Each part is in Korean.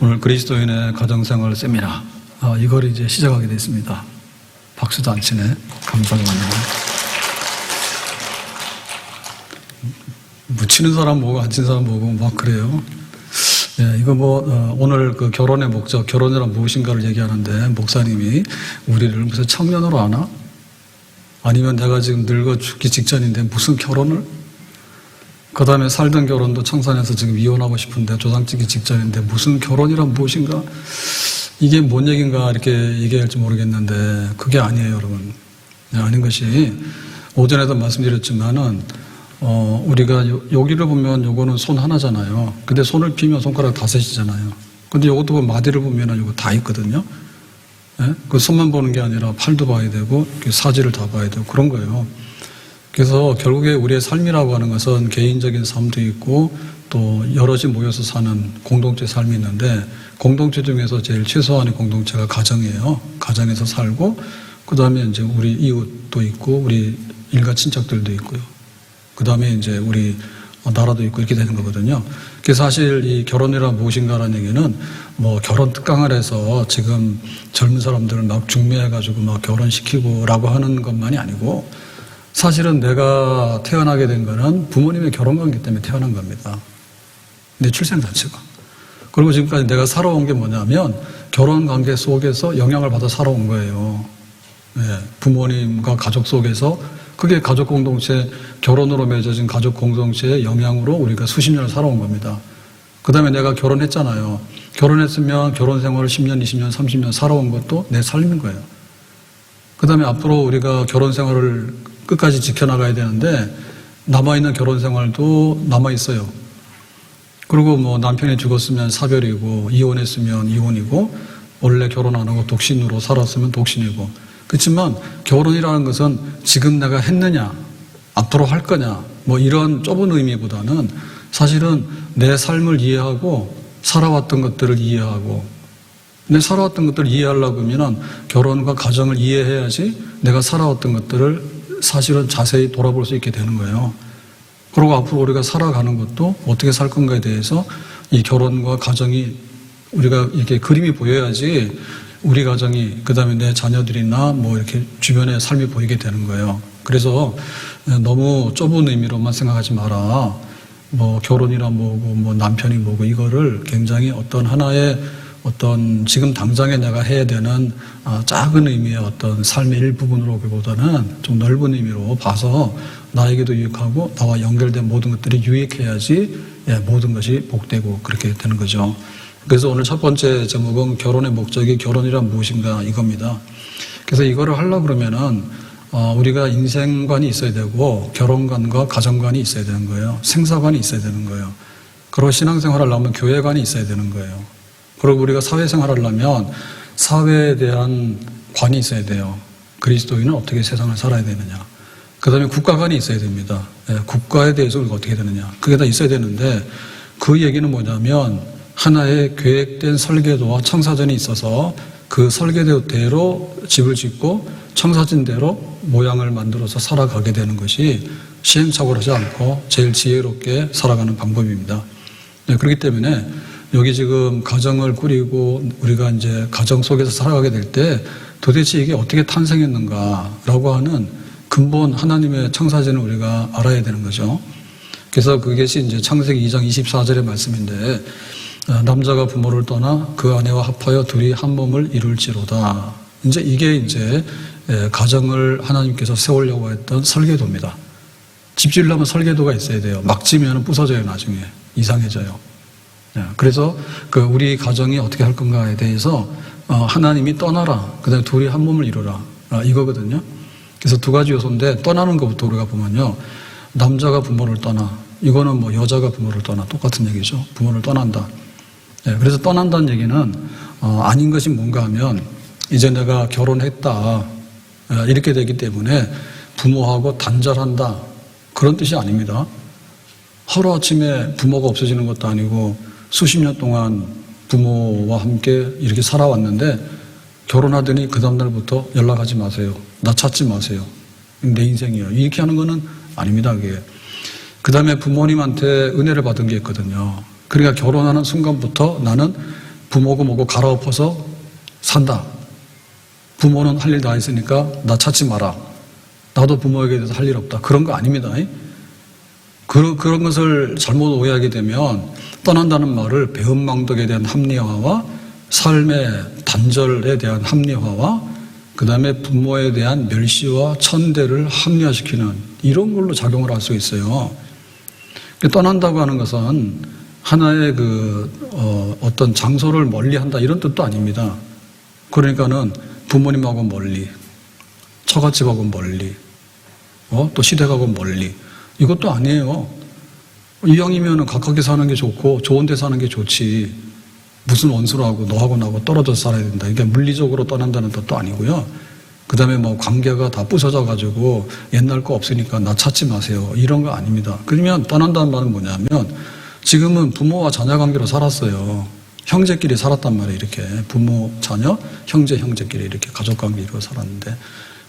오늘 그리스도인의 가정생활 세미나 이걸 이제 시작하게 됐습니다. 박수도 안 치네. 감사합니다. 뭐 치는 사람 보고 안 치는 사람 보고 막 그래요. 예, 이거 오늘 그 결혼의 목적, 결혼이란 무엇인가를 얘기하는데 목사님이 우리를 무슨 청년으로 하나? 아니면 내가 지금 늙어 죽기 직전인데 무슨 결혼을? 그 다음에 살던 결혼도 청산해서 지금 이혼하고 싶은데 조상 찍기 직전인데 무슨 결혼이란 무엇인가? 이게 뭔 얘기인가 이렇게 얘기할지 모르겠는데 그게 아니에요, 여러분. 아닌 것이 오전에도 말씀드렸지만은 우리가 여기를 보면 요거는 손 하나잖아요. 근데 손을 피면 손가락 5이잖아요. 근데 요것도 마디를 보면은 요거 다 있거든요. 예? 그 손만 보는 게 아니라 팔도 봐야 되고 사지를 다 봐야 되고 그런 거예요. 그래서 결국에 우리의 삶이라고 하는 것은 개인적인 삶도 있고 또 여럿이 모여서 사는 공동체 삶이 있는데 공동체 중에서 제일 최소한의 공동체가 가정이에요. 가정에서 살고 그 다음에 이제 우리 이웃도 있고 우리 일가 친척들도 있고요. 그 다음에 이제 우리 나라도 있고 이렇게 되는 거거든요. 그래서 사실 이 결혼이란 무엇인가라는 얘기는 뭐 결혼 특강을 해서 지금 젊은 사람들을 막 중매해가지고 막 결혼시키고 라고 하는 것만이 아니고 사실은 내가 태어나게 된 거는 부모님의 결혼관계 때문에 태어난 겁니다. 내 출생 자체가. 그리고 지금까지 내가 살아온 게 뭐냐면 결혼관계 속에서 영향을 받아 살아온 거예요. 네, 부모님과 가족 속에서 그게 가족 공동체, 결혼으로 맺어진 가족 공동체의 영향으로 우리가 수십 년을 살아온 겁니다. 그 다음에 내가 결혼했잖아요. 결혼했으면 결혼 생활을 10년, 20년, 30년 살아온 것도 내 삶인 거예요. 그 다음에 앞으로 우리가 결혼 생활을 끝까지 지켜나가야 되는데 남아있는 결혼 생활도 남아있어요. 그리고 뭐 남편이 죽었으면 사별이고 이혼했으면 이혼이고 원래 결혼 안 하고 독신으로 살았으면 독신이고 그렇지만 결혼이라는 것은 지금 내가 했느냐 앞으로 할 거냐 뭐 이런 좁은 의미보다는 사실은 내 삶을 이해하고 살아왔던 것들을 이해하고 내 살아왔던 것들을 이해하려고 하면 결혼과 가정을 이해해야지 내가 살아왔던 것들을 사실은 자세히 돌아볼 수 있게 되는 거예요. 그리고 앞으로 우리가 살아가는 것도 어떻게 살 건가에 대해서 이 결혼과 가정이 우리가 이렇게 그림이 보여야지 우리 가정이 그 다음에 내 자녀들이나 뭐 이렇게 주변의 삶이 보이게 되는 거예요. 그래서 너무 좁은 의미로만 생각하지 마라. 뭐 결혼이라 뭐고 뭐 남편이 뭐고 이거를 굉장히 어떤 하나의 어떤 지금 당장에 내가 해야 되는 작은 의미의 어떤 삶의 일부분으로 보기보다는 좀 넓은 의미로 봐서 나에게도 유익하고 나와 연결된 모든 것들이 유익해야지 모든 것이 복되고 그렇게 되는 거죠. 그래서 오늘 첫 번째 제목은 결혼의 목적이 결혼이란 무엇인가 이겁니다. 그래서 이거를 하려고 그러면은 우리가 인생관이 있어야 되고 결혼관과 가정관이 있어야 되는 거예요. 생사관이 있어야 되는 거예요. 그리고 신앙생활을 하려면 교회관이 있어야 되는 거예요. 그리고 우리가 사회생활을 하려면 사회에 대한 관이 있어야 돼요. 그리스도인은 어떻게 세상을 살아야 되느냐. 그 다음에 국가관이 있어야 됩니다. 국가에 대해서 우리가 어떻게 되느냐. 그게 다 있어야 되는데 그 얘기는 뭐냐면 하나의 계획된 설계도와 청사전이 있어서 그 설계도대로 집을 짓고 청사진대로 모양을 만들어서 살아가게 되는 것이 시행착오를 하지 않고 제일 지혜롭게 살아가는 방법입니다. 그렇기 때문에 여기 지금 가정을 꾸리고 우리가 이제 가정 속에서 살아가게 될 때 도대체 이게 어떻게 탄생했는가라고 하는 근본 하나님의 청사진을 우리가 알아야 되는 거죠. 그래서 그것이 이제 창세기 2장 24절의 말씀인데 남자가 부모를 떠나 그 아내와 합하여 둘이 한 몸을 이룰지로다. 이제 이게 이제 가정을 하나님께서 세우려고 했던 설계도입니다. 집 지으려면 설계도가 있어야 돼요. 막 지으면 부서져요, 나중에. 이상해져요. 그래서 우리 가정이 어떻게 할 건가에 대해서 하나님이 떠나라. 그 다음에 둘이 한 몸을 이루라. 이거거든요. 그래서 두 가지 요소인데 떠나는 것부터 우리가 보면요. 남자가 부모를 떠나. 이거는 뭐 여자가 부모를 떠나. 똑같은 얘기죠. 부모를 떠난다. 그래서 떠난다는 얘기는 아닌 것이 뭔가 하면 이제 내가 결혼했다. 이렇게 되기 때문에 부모하고 단절한다. 그런 뜻이 아닙니다. 하루아침에 부모가 없어지는 것도 아니고 수십 년 동안 부모와 함께 이렇게 살아왔는데 결혼하더니 그 다음날부터 연락하지 마세요. 나 찾지 마세요. 내 인생이에요. 이렇게 하는 거는 아닙니다. 그게. 그 다음에 부모님한테 은혜를 받은 게 있거든요. 그러니까 결혼하는 순간부터 나는 부모고 뭐고 갈아엎어서 산다. 부모는 할 일 다 했으니까 나 찾지 마라. 나도 부모에게 대해서 할 일 없다. 그런 거 아닙니다. 그런 것을 잘못 오해하게 되면 떠난다는 말을 배은망덕에 대한 합리화와 삶의 단절에 대한 합리화와 그 다음에 부모에 대한 멸시와 천대를 합리화시키는 이런 걸로 작용을 할 수 있어요. 떠난다고 하는 것은 하나의 어떤 장소를 멀리 한다 이런 뜻도 아닙니다. 그러니까는 부모님하고 멀리, 처갓집하고 멀리, 또 시댁하고 멀리 이것도 아니에요. 이왕이면 가깝게 사는 게 좋고 좋은 데 사는 게 좋지 무슨 원수로 하고 너하고 나하고 떨어져서 살아야 된다. 이게 물리적으로 떠난다는 뜻도 아니고요. 그 다음에 뭐 관계가 다 부서져 가지고 옛날 거 없으니까 나 찾지 마세요. 이런 거 아닙니다. 그러면 떠난다는 말은 뭐냐면 지금은 부모와 자녀 관계로 살았어요. 형제끼리 살았단 말이에요. 이렇게 부모, 자녀, 형제끼리 이렇게 가족 관계로 살았는데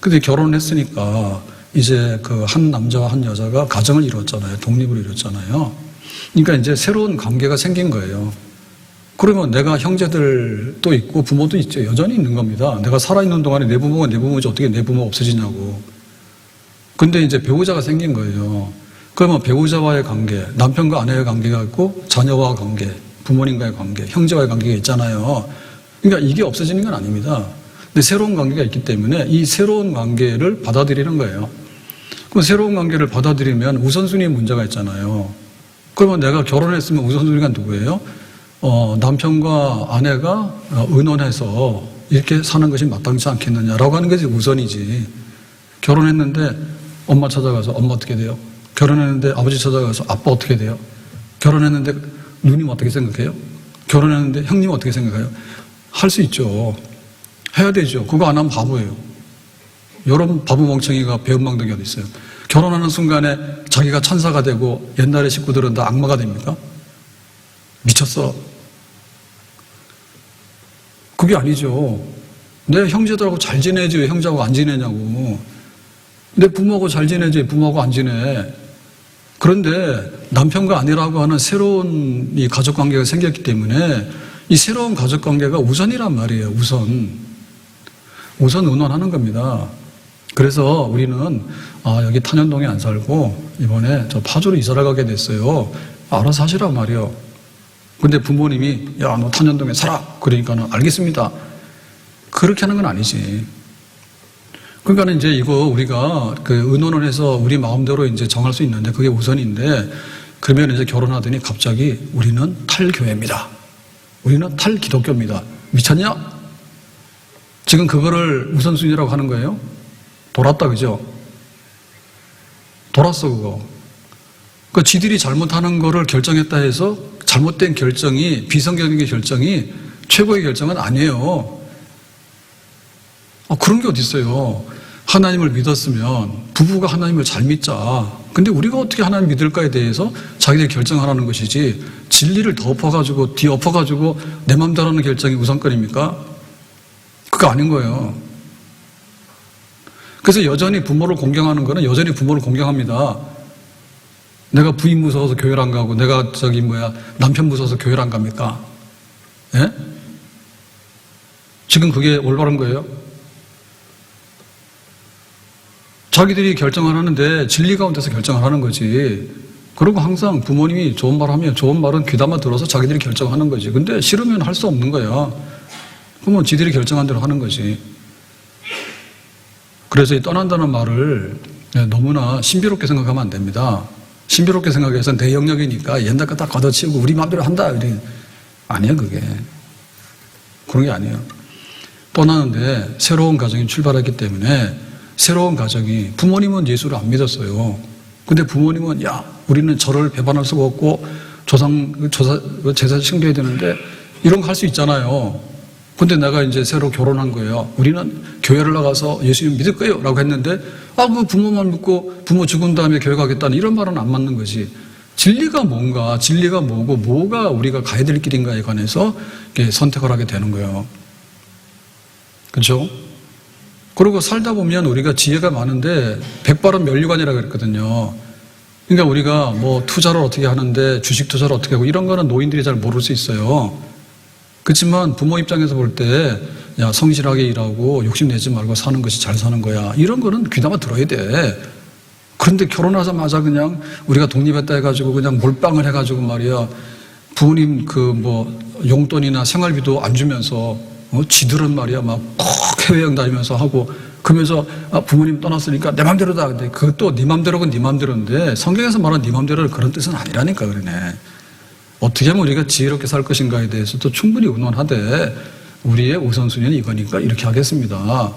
근데 결혼했으니까 이제 그 한 남자와 한 여자가 가정을 이뤘잖아요. 독립을 이뤘잖아요. 그러니까 이제 새로운 관계가 생긴 거예요. 그러면 내가 형제들도 있고 부모도 있죠. 여전히 있는 겁니다. 내가 살아있는 동안에 내 부모가 내 부모지 어떻게 내 부모가 없어지냐고. 근데 이제 배우자가 생긴 거예요. 그러면 배우자와의 관계, 남편과 아내의 관계가 있고 자녀와의 관계, 부모님과의 관계, 형제와의 관계가 있잖아요. 그러니까 이게 없어지는 건 아닙니다. 근데 새로운 관계가 있기 때문에 이 새로운 관계를 받아들이는 거예요. 그럼 새로운 관계를 받아들이면 우선순위 문제가 있잖아요. 그러면 내가 결혼했으면 우선순위가 누구예요? 남편과 아내가 의논해서 이렇게 사는 것이 마땅치 않겠느냐라고 하는 것이 우선이지. 결혼했는데 엄마 찾아가서 엄마 어떻게 돼요? 결혼했는데 아버지 찾아가서 아빠 어떻게 돼요? 결혼했는데 누님 어떻게 생각해요? 결혼했는데 형님 어떻게 생각해요? 할 수 있죠. 해야 되죠. 그거 안 하면 바보예요. 여러분 바보 멍청이가 배은망덕이 어디 있어요? 결혼하는 순간에 자기가 천사가 되고 옛날의 식구들은 다 악마가 됩니까? 미쳤어. 그게 아니죠. 내 형제들하고 잘 지내지 왜 형제하고 안 지내냐고. 내 부모하고 잘 지내지 부모하고 안 지내. 그런데 남편과 아내라고 하는 새로운 이 가족관계가 생겼기 때문에 이 새로운 가족관계가 우선이란 말이에요. 우선 의논하는 겁니다. 그래서 우리는 여기 탄현동에 안 살고 이번에 저 파주로 이사를 가게 됐어요. 알아서 하시란 말이에요. 근데 부모님이 야, 너 탄현동에 살아. 그러니까는 알겠습니다. 그렇게 하는 건 아니지. 그러니까는 이제 이거 우리가 의논을 해서 우리 마음대로 이제 정할 수 있는데 그게 우선인데 그러면 이제 결혼하더니 갑자기 우리는 탈교회입니다. 우리는 탈기독교입니다. 미쳤냐? 지금 그거를 우선순위라고 하는 거예요? 돌았다, 그죠? 돌았어, 그거. 그 지들이 잘못하는 거를 결정했다 해서 잘못된 결정이, 비성경적인 결정이 최고의 결정은 아니에요. 그런 게 어디 있어요? 하나님을 믿었으면 부부가 하나님을 잘 믿자. 근데 우리가 어떻게 하나님 믿을까에 대해서 자기들이 결정하라는 것이지 진리를 덮어가지고 뒤엎어가지고 내 맘대로 하는 결정이 우선권입니까? 그거 아닌 거예요. 그래서 여전히 부모를 공경하는 거는 여전히 부모를 공경합니다. 내가 부인 무서워서 교회를 안 가고 내가 남편 무서워서 교회를 안 갑니까? 예? 지금 그게 올바른 거예요? 자기들이 결정을 하는데 진리 가운데서 결정을 하는 거지. 그리고 항상 부모님이 좋은 말 하면 좋은 말은 귀담아 들어서 자기들이 결정하는 거지. 근데 싫으면 할 수 없는 거야. 그러면 지들이 결정한 대로 하는 거지. 그래서 이 떠난다는 말을 너무나 신비롭게 생각하면 안 됩니다. 신비롭게 생각해서 내 영역이니까 옛날 거 다 걷어치우고 우리 마음대로 한다. 아니에요, 그게. 그런 게 아니에요. 떠나는데 새로운 가정이 출발했기 때문에 새로운 가정이 부모님은 예수를 안 믿었어요. 근데 부모님은 야, 우리는 절을 배반할 수가 없고 제사 숭배해야 되는데 이런 거 할 수 있잖아요. 근데 내가 이제 새로 결혼한 거예요. 우리는 교회를 나가서 예수님 믿을 거예요. 라고 했는데 그 부모만 믿고 부모 죽은 다음에 교회 가겠다는 이런 말은 안 맞는 거지. 진리가 뭔가, 진리가 뭐고 뭐가 우리가 가야 될 길인가에 관해서 선택을 하게 되는 거예요. 그렇죠? 그리고 살다 보면 우리가 지혜가 많은데 백발은 면류관이라고 그랬거든요. 그러니까 우리가 뭐 투자를 어떻게 하는데 주식 투자를 어떻게 하고 이런 거는 노인들이 잘 모를 수 있어요. 그렇지만 부모 입장에서 볼 때, 야, 성실하게 일하고 욕심내지 말고 사는 것이 잘 사는 거야. 이런 거는 귀담아 들어야 돼. 그런데 결혼하자마자 그냥 우리가 독립했다 해가지고 그냥 몰빵을 해가지고 말이야. 부모님 용돈이나 생활비도 안 주면서, 지들은 말이야. 막 꼭 해외여행 다니면서 하고, 그러면서 부모님 떠났으니까 내 맘대로다. 근데 그것도 네 맘대로건 네 맘대로인데 성경에서 말하는 네 맘대로는 그런 뜻은 아니라니까 그러네. 어떻게 하면 우리가 지혜롭게 살 것인가에 대해서도 충분히 의논하되 우리의 우선순위는 이거니까 이렇게 하겠습니다.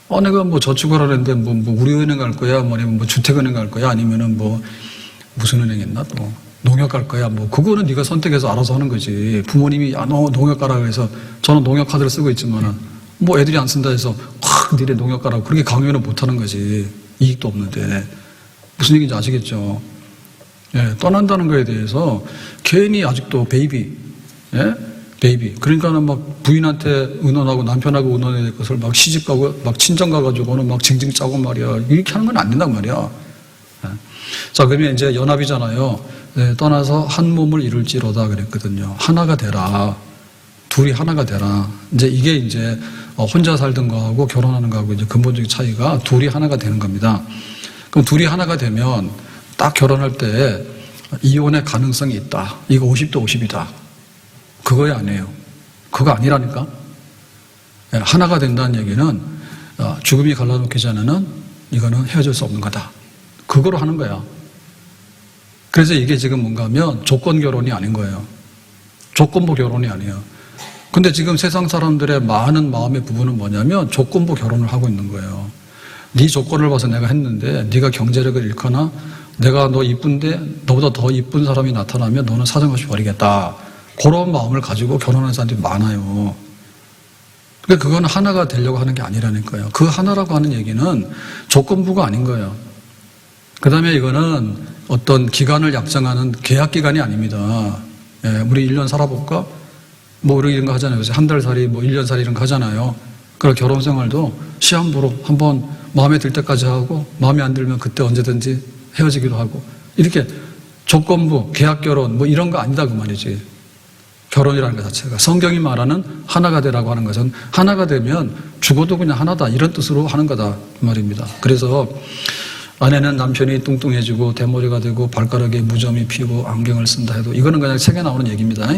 내가 저축을 하는데 우리은행 갈 거야, 주택은행 갈 거야, 아니면은 무슨 은행 있나 또 농협 갈 거야, 그거는 네가 선택해서 알아서 하는 거지. 부모님이 너 농협 가라 그래서 저는 농협 카드를 쓰고 있지만은 애들이 안 쓴다 해서 확 니네 농협 가라고 그렇게 강요는 못 하는 거지. 이익도 없는데 무슨 얘기인지 아시겠죠? 예, 떠난다는 거에 대해서 괜히 아직도 베이비, 예? 베이비. 그러니까는 막 부인한테 의논하고 남편하고 의논해야 될 것을 막 시집 가고 막 친정 가가지고는 막 징징 짜고 말이야. 이렇게 하는 건 안 된단 말이야. 예. 자, 그러면 이제 연합이잖아요. 네, 떠나서 한 몸을 이룰지로다 그랬거든요. 하나가 되라. 둘이 하나가 되라. 이게 이제 혼자 살던 거하고 결혼하는 거하고 이제 근본적인 차이가 둘이 하나가 되는 겁니다. 그럼 둘이 하나가 되면 딱 결혼할 때 이혼의 가능성이 있다. 이거 50대 50이다. 그거야 아니에요. 그거 아니라니까. 하나가 된다는 얘기는 죽음이 갈라놓기 전에는 이거는 헤어질 수 없는 거다. 그거로 하는 거야. 그래서 이게 지금 뭔가 하면 조건 결혼이 아닌 거예요. 조건부 결혼이 아니에요. 근데 지금 세상 사람들의 많은 마음의 부분은 뭐냐면 조건부 결혼을 하고 있는 거예요. 네 조건을 봐서 내가 했는데 네가 경제력을 잃거나 내가 너 이쁜데 너보다 더 이쁜 사람이 나타나면 너는 사정없이 버리겠다. 그런 마음을 가지고 결혼하는 사람들이 많아요. 그러니까 그건 하나가 되려고 하는 게 아니라니까요. 그 하나라고 하는 얘기는 조건부가 아닌 거예요. 그 다음에 이거는 어떤 기간을 약정하는 계약 기간이 아닙니다. 우리 1년 살아볼까? 이런 거 하잖아요. 그래서 한 달 살이, 1년 살이 이런 거 하잖아요. 그리고 결혼 생활도 시한부로 한번 마음에 들 때까지 하고, 마음에 안 들면 그때 언제든지 헤어지기도 하고, 이렇게 조건부, 계약 결혼, 이런 거 아니다, 그 말이지. 결혼이라는 것 자체가. 성경이 말하는 하나가 되라고 하는 것은 하나가 되면 죽어도 그냥 하나다, 이런 뜻으로 하는 거다, 그 말입니다. 그래서 아내는 남편이 뚱뚱해지고 대머리가 되고 발가락에 무좀이 피고 안경을 쓴다 해도 이거는 그냥 책에 나오는 얘기입니다.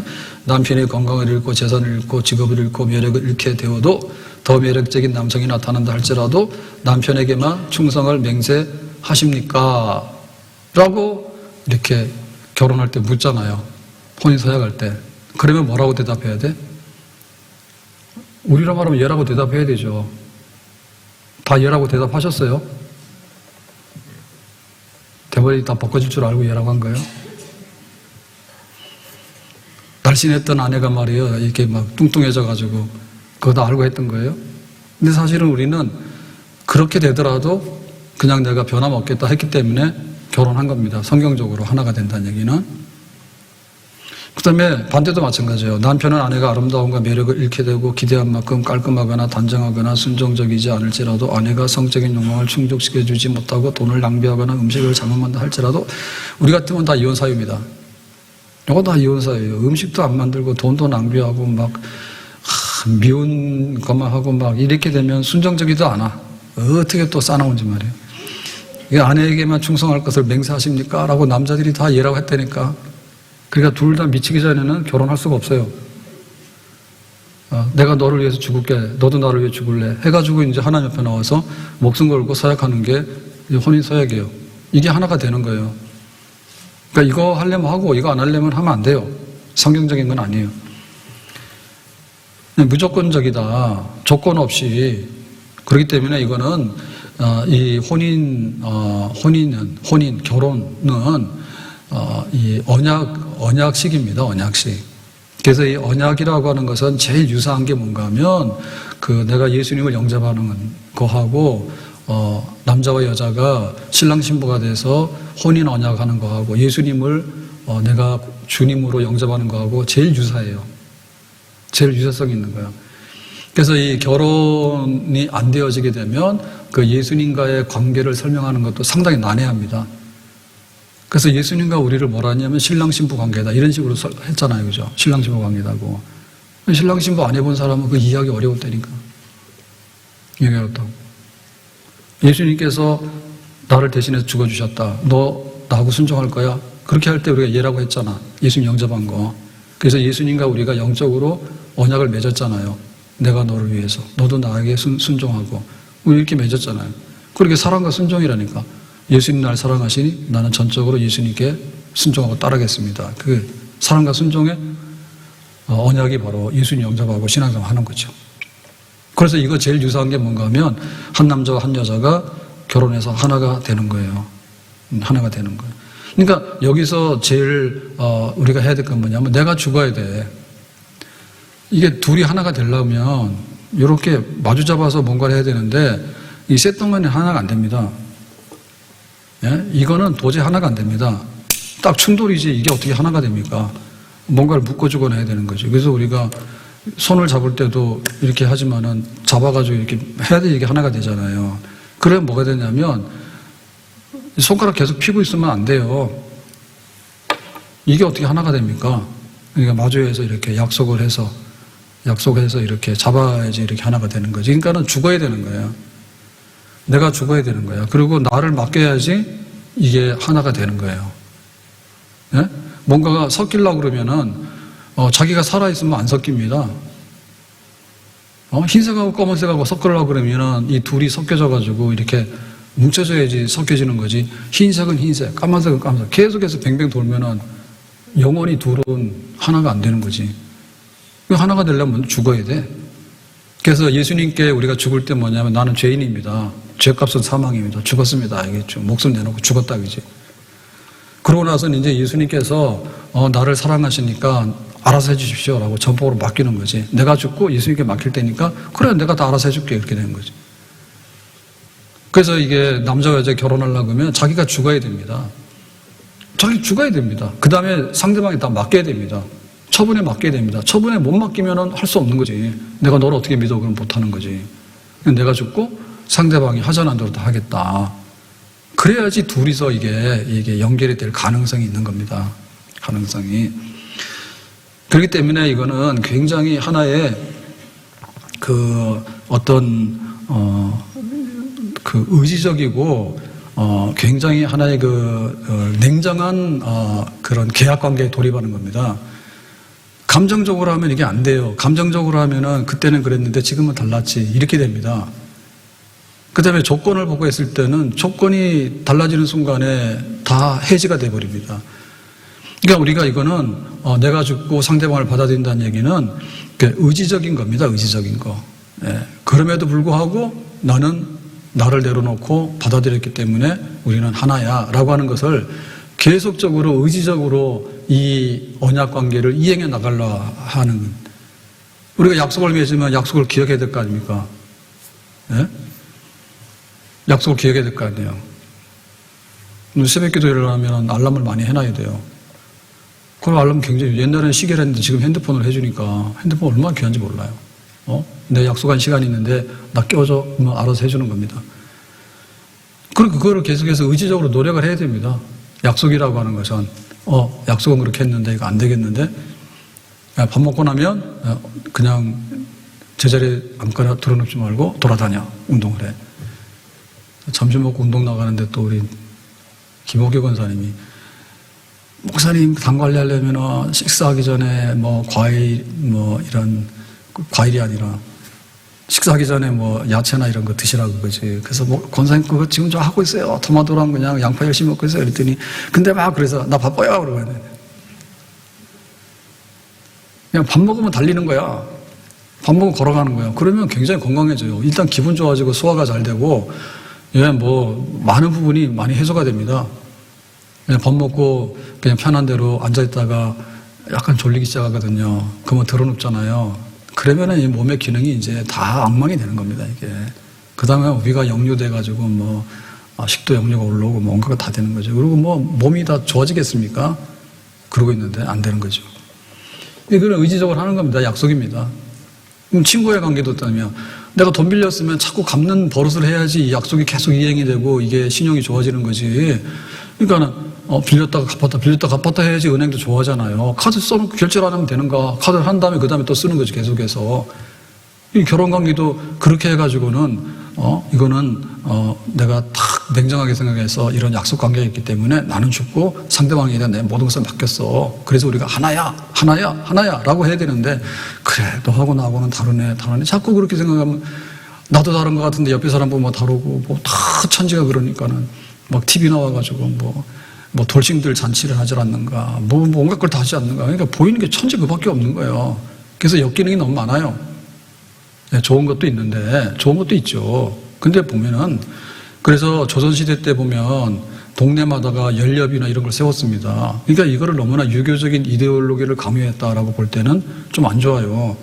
남편이 건강을 잃고 재산을 잃고 직업을 잃고 매력을 잃게 되어도 더 매력적인 남성이 나타난다 할지라도 남편에게만 충성을 맹세하십니까? 라고 이렇게 결혼할 때 묻잖아요. 혼인 서약할 때. 그러면 뭐라고 대답해야 돼? 우리로 말하면 예라고 대답해야 되죠. 다 예라고 대답하셨어요? 대머리 다 벗겨질 줄 알고 예라고 한 거예요? 날씬했던 아내가 말이에요. 이렇게 막 뚱뚱해져가지고 그거 다 알고 했던 거예요? 근데 사실은 우리는 그렇게 되더라도 그냥 내가 변함없겠다 했기 때문에 결혼한 겁니다. 성경적으로 하나가 된다는 얘기는. 그 다음에 반대도 마찬가지예요. 남편은 아내가 아름다움과 매력을 잃게 되고 기대한 만큼 깔끔하거나 단정하거나 순종적이지 않을지라도 아내가 성적인 욕망을 충족시켜주지 못하고 돈을 낭비하거나 음식을 잘못 만든다 할지라도 우리 같으면 다 이혼 사유입니다. 이거 다 이혼 사유예요. 음식도 안 만들고 돈도 낭비하고 막 미운 것만 하고 막 이렇게 되면 순종적이지도 않아. 어떻게 또 싸나온지 말이에요. 이 아내에게만 충성할 것을 맹세하십니까? 라고 남자들이 다 예라고 했다니까. 그러니까 둘 다 미치기 전에는 결혼할 수가 없어요. 내가 너를 위해서 죽을게. 너도 나를 위해 죽을래. 해가지고 이제 하나님 옆에 나와서 목숨 걸고 서약하는 게 혼인 서약이에요. 이게 하나가 되는 거예요. 그러니까 이거 하려면 하고 이거 안 하려면 하면 안 돼요. 성경적인 건 아니에요. 무조건적이다. 조건 없이. 그렇기 때문에 이거는 이 결혼은 이 언약식입니다. 언약식. 그래서 이 언약이라고 하는 것은 제일 유사한 게 뭔가 하면 내가 예수님을 영접하는 거하고 남자와 여자가 신랑 신부가 돼서 혼인 언약하는 거하고 예수님을 내가 주님으로 영접하는 거하고 제일 유사해요. 제일 유사성이 있는 거예요. 그래서 이 결혼이 안 되어지게 되면 그 예수님과의 관계를 설명하는 것도 상당히 난해합니다. 그래서 예수님과 우리를 뭐라 하냐면 신랑 신부 관계다 이런 식으로 했잖아요. 그죠? 신랑 신부 관계다고. 신랑 신부 안 해본 사람은 그 이해하기 어려울 때니까. 이해했다고. 예수님께서 나를 대신해서 죽어주셨다. 너 나하고 순종할 거야? 그렇게 할 때 우리가 예라고 했잖아. 예수님 영접한 거. 그래서 예수님과 우리가 영적으로 언약을 맺었잖아요. 내가 너를 위해서. 너도 나에게 순종하고. 우리 이렇게 맺었잖아요. 그렇게 사랑과 순종이라니까. 예수님 날 사랑하시니 나는 전적으로 예수님께 순종하고 따르겠습니다. 그 사랑과 순종의 언약이 바로 예수님 영접하고 신앙생활 하는 거죠. 그래서 이거 제일 유사한 게 뭔가 하면 한 남자와 한 여자가 결혼해서 하나가 되는 거예요. 하나가 되는 거예요. 그러니까 여기서 제일 우리가 해야 될 건 뭐냐면 내가 죽어야 돼. 이게 둘이 하나가 되려면 이렇게 마주 잡아서 뭔가를 해야 되는데 이 셋동안이 하나가 안 됩니다. 예? 이거는 도저히 하나가 안 됩니다. 딱 충돌이지 이게 어떻게 하나가 됩니까? 뭔가를 묶어주거나 해야 되는 거죠. 그래서 우리가 손을 잡을 때도 이렇게 하지만은 잡아가지고 이렇게 해야 돼 이게 하나가 되잖아요. 그러면 뭐가 되냐면 손가락 계속 피고 있으면 안 돼요. 이게 어떻게 하나가 됩니까? 그러니까 마주해서 이렇게 약속해서 이렇게 잡아야지 이렇게 하나가 되는 거지. 그러니까는 죽어야 되는 거예요. 내가 죽어야 되는 거야. 그리고 나를 맡겨야지 이게 하나가 되는 거예요. 예? 뭔가가 섞이려고 그러면은 자기가 살아있으면 안 섞입니다. 흰색하고 검은색하고 섞으려고 그러면은 이 둘이 섞여져가지고 이렇게 뭉쳐져야지 섞여지는 거지. 흰색은 흰색, 까만색은 까만색. 계속해서 뱅뱅 돌면은 영원히 둘은 하나가 안 되는 거지. 하나가 되려면 죽어야 돼. 그래서 예수님께 우리가 죽을 때 뭐냐면 나는 죄인입니다. 죄값은 사망입니다. 죽었습니다. 알겠죠? 목숨 내놓고 죽었다, 그지? 그러고 나서는 이제 예수님께서 나를 사랑하시니까 알아서 해주십시오라고 전폭으로 맡기는 거지. 내가 죽고 예수님께 맡길 테니까 그래 내가 다 알아서 해줄게 이렇게 되는 거지. 그래서 이게 남자와 여자 결혼하려고 하면 자기가 죽어야 됩니다. 자기 죽어야 됩니다. 그 다음에 상대방이 다 맡겨야 됩니다. 처분에 맡겨야 됩니다. 처분에 못 맡기면 할 수 없는 거지. 내가 너를 어떻게 믿어? 그럼 못하는 거지. 내가 죽고 상대방이 하자는 대로 다 하겠다. 그래야지 둘이서 이게 연결이 될 가능성이 있는 겁니다. 가능성이. 그렇기 때문에 이거는 굉장히 하나의 그 어떤 그 의지적이고 굉장히 하나의 그 냉정한 그런 계약 관계에 돌입하는 겁니다. 감정적으로 하면 이게 안 돼요. 감정적으로 하면은 그때는 그랬는데 지금은 달랐지. 이렇게 됩니다. 그 다음에 조건을 보고 했을 때는 조건이 달라지는 순간에 다 해지가 돼버립니다. 그러니까 우리가 이거는 내가 죽고 상대방을 받아들인다는 얘기는 의지적인 겁니다. 의지적인 거. 예. 그럼에도 불구하고 나는 나를 내려놓고 받아들였기 때문에 우리는 하나야 라고 하는 것을 계속적으로 의지적으로 이 언약 관계를 이행해 나가려 하는, 우리가 약속을 맺으면 약속을 기억해야 될 거 아닙니까? 예? 약속을 기억해야 될 거 아니에요. 새벽 기도를 하면 알람을 많이 해놔야 돼요. 그럼 알람 굉장히, 옛날에는 시계를 했는데 지금 핸드폰으로 해주니까 핸드폰 얼마나 귀한지 몰라요. 내 약속한 시간이 있는데 나 깨워줘? 그러면 알아서 해주는 겁니다. 그리고 그거를 계속해서 의지적으로 노력을 해야 됩니다. 약속이라고 하는 것은 약속은 그렇게 했는데 이거 안 되겠는데 밥 먹고 나면 그냥 제자리에 아무거나 들어놓지 말고 돌아다녀. 운동을 해. 점심 먹고 운동 나가는데 또 우리 김옥규 권사님이 목사님 당 관리하려면 식사하기 전에 뭐 과일 뭐 이런 과일이 아니라 식사하기 전에 뭐 야채나 이런 거 드시라고 그거지. 그래서 뭐 권사님 그거 지금 저 하고 있어요. 토마토랑 그냥 양파 열심히 먹고 있어요. 그랬더니 근데 막 그래서 나 바빠요 그러고 그냥 밥 먹으면 달리는 거야. 밥 먹으면 걸어가는 거야. 그러면 굉장히 건강해져요. 일단 기분 좋아지고 소화가 잘 되고 뭐 많은 부분이 많이 해소가 됩니다. 그냥 밥 먹고 그냥 편한 대로 앉아있다가 약간 졸리기 시작하거든요. 그러면 들어눕잖아요. 그러면은 이 몸의 기능이 이제 다 엉망이 되는 겁니다, 이게. 그 다음에 위가 역류돼가지고 뭐, 식도 역류가 올라오고 뭐 온갖 거 다 되는 거죠. 그리고 뭐 몸이 다 좋아지겠습니까? 그러고 있는데 안 되는 거죠. 이거는 의지적으로 하는 겁니다. 약속입니다. 그럼 친구의 관계도 있다면 내가 돈 빌렸으면 자꾸 갚는 버릇을 해야지 이 약속이 계속 이행이 되고 이게 신용이 좋아지는 거지. 그러니까는 빌렸다가 갚았다 해야지 은행도 좋아하잖아요. 카드 써놓고 결제를 안 하면 되는가? 카드를 한 다음에 그 다음에 또 쓰는 거지, 계속해서. 이 결혼 관계도 그렇게 해가지고는, 이거는, 내가 딱 냉정하게 생각해서 이런 약속 관계가 있기 때문에 나는 죽고 상대방에 대한 내 모든 것을 맡겼어. 그래서 우리가 하나야 라고 해야 되는데, 그래, 너하고 나하고는 다르네. 자꾸 그렇게 생각하면 나도 다른 것 같은데 옆에 사람 보면 다르고, 다 천지가 그러니까는 막 TV 나와가지고 뭐 돌싱들 잔치를 하지 않는가, 온갖 걸 다 하지 않는가. 그러니까 보이는 게 천지 그밖에 없는 거예요. 그래서 역기능이 너무 많아요. 네, 좋은 것도 있는데, 좋은 것도 있죠. 근데 보면은, 그래서 조선시대 때 보면 동네마다가 연렵이나 이런 걸 세웠습니다. 그러니까 이거를 너무나 유교적인 이데올로기를 강요했다라고 볼 때는 좀 안 좋아요.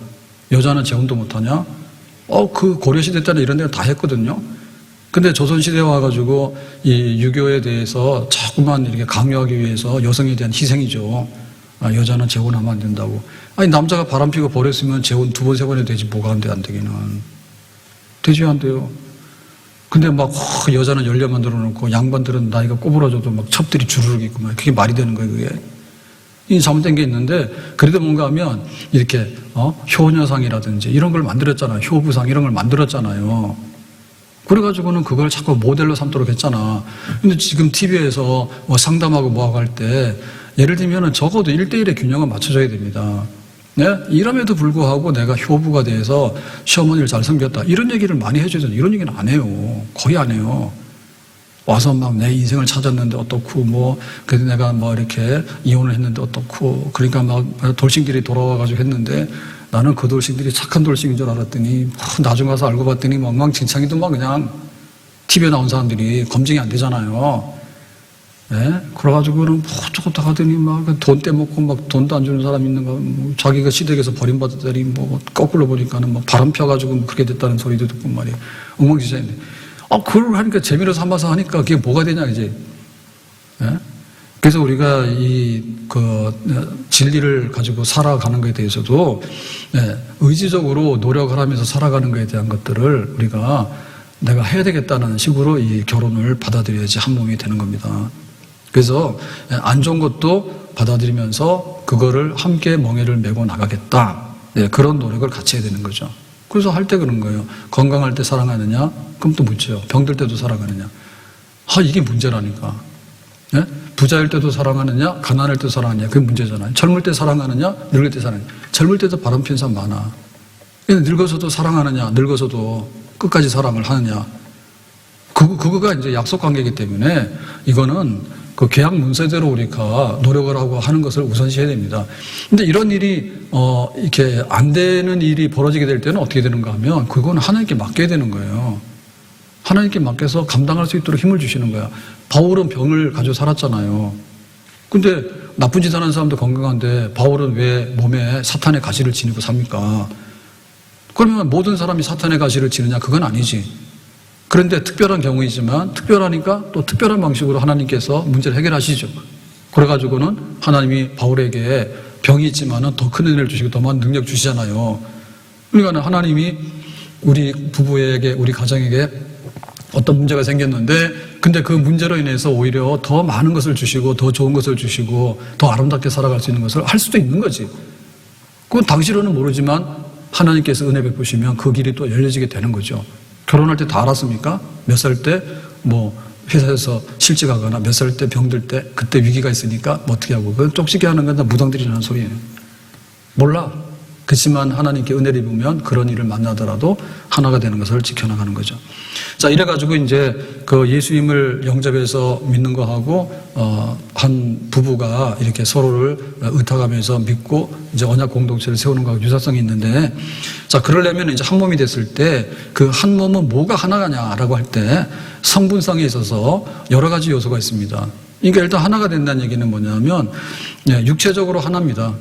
여자는 재혼도 못하냐? 그 고려시대 때는 이런 데는 다 했거든요. 근데 조선시대에 와가지고 이 유교에 대해서 자꾸만 이렇게 강요하기 위해서 여성에 대한 희생이죠. 여자는 재혼하면 안 된다고. 아니, 남자가 바람 피고 버렸으면 재혼 2번, 3번 해도 되지, 뭐가 안 돼, 안 되기는. 되지, 안 돼요. 근데 막, 여자는 연려 만들어 놓고, 양반들은 나이가 꼬부라져도 막 첩들이 주르륵 있고, 막 그게 말이 되는 거예요, 그게. 이 잘못된 게 있는데, 그래도 뭔가 하면, 이렇게, 효녀상이라든지, 이런 걸 만들었잖아요. 효부상, 이런 걸 만들었잖아요. 그래가지고는 그걸 자꾸 모델로 삼도록 했잖아. 근데 지금 TV에서 상담하고 뭐하고 할 때, 예를 들면은 적어도 1대1의 균형을 맞춰줘야 됩니다. 네? 이럼에도 불구하고 내가 효부가 돼서 시어머니를 잘 섬겼다. 이런 얘기를 많이 해줘야 되는데, 이런 얘기는 안 해요. 거의 안 해요. 와서 막 내 인생을 찾았는데 어떻고, 그래도 내가 이렇게 이혼을 했는데 어떻고, 그러니까 막 돌싱들이 돌아와가지고 했는데, 나는 그 돌싱들이 착한 돌싱인 줄 알았더니, 나중 가서 알고 봤더니 엉망진창이더만 그냥 TV에 나온 사람들이 검증이 안 되잖아요. 네? 그래가지고는 저것도 하더니 막 돈 떼먹고 막 돈도 안 주는 사람 있는 거, 자기가 시댁에서 버림받았더니 거꾸로 보니까는 바람 펴가지고 그렇게 됐다는 소리도 듣고 말이에요. 엉망진창인데. 그걸 하니까 재미로 삼아서 하니까 그게 뭐가 되냐, 이제. 네? 그래서 우리가 진리를 가지고 살아가는 것에 대해서도, 네, 의지적으로 노력을 하면서 살아가는 것에 대한 것들을 우리가 내가 해야 되겠다는 식으로 이 결혼을 받아들여야지 한 몸이 되는 겁니다. 그래서 안 좋은 것도 받아들이면서 그거를 함께 멍에를 메고 나가겠다. 네, 그런 노력을 같이 해야 되는 거죠. 그래서 할 때 그런 거예요. 건강할 때 사랑하느냐? 그럼 또 묻죠. 병들 때도 사랑하느냐? 이게 문제라니까. 네? 부자일 때도 사랑하느냐? 가난할 때도 사랑하느냐? 그게 문제잖아요. 젊을 때 사랑하느냐? 늙을 때 사랑하느냐? 젊을 때도 바람 피는 사람 많아. 늙어서도 사랑하느냐? 늙어서도 끝까지 사랑을 하느냐? 그거가 이제 약속 관계이기 때문에 이거는 그 계약 문서대로 우리가 노력을 하고 하는 것을 우선시해야 됩니다. 근데 이런 일이, 이렇게 안 되는 일이 벌어지게 될 때는 어떻게 되는가 하면 그건 하나님께 맡겨야 되는 거예요. 하나님께 맡겨서 감당할 수 있도록 힘을 주시는 거야. 바울은 병을 가지고 살았잖아요. 근데 나쁜 짓 하는 사람도 건강한데 바울은 왜 몸에 사탄의 가시를 지니고 삽니까? 그러면 모든 사람이 사탄의 가시를 지느냐? 그건 아니지. 그런데 특별한 경우이지만 특별하니까 또 특별한 방식으로 하나님께서 문제를 해결하시죠. 그래가지고는 하나님이 바울에게 병이 있지만은 더 큰 은혜를 주시고 더 많은 능력 주시잖아요. 그러니까 하나님이 우리 부부에게, 우리 가정에게 어떤 문제가 생겼는데 근데 그 문제로 인해서 오히려 더 많은 것을 주시고 더 좋은 것을 주시고 더 아름답게 살아갈 수 있는 것을 할 수도 있는 거지. 그건 당시로는 모르지만 하나님께서 은혜 베푸시면 그 길이 또 열려지게 되는 거죠. 결혼할 때 다 알았습니까? 몇 살 때 회사에서 실직하거나 몇 살 때 병들 때 그때 위기가 있으니까 어떻게 하고 그건 쪽지게 하는 건 다 무당들이라는 소리예요. 몰라. 그렇지만 하나님께 은혜를 입으면 그런 일을 만나더라도 하나가 되는 것을 지켜나가는 거죠. 자, 이래가지고 이제 그 예수님을 영접해서 믿는 거하고, 한 부부가 이렇게 서로를 의탁하면서 믿고 이제 언약 공동체를 세우는 거하고 유사성이 있는데, 자, 그러려면 이제 한 몸이 됐을 때 그 한 몸은 뭐가 하나가냐라고 할 때 성분상에 있어서 여러 가지 요소가 있습니다. 그러니까 일단 하나가 된다는 얘기는 뭐냐면, 육체적으로 하나입니다.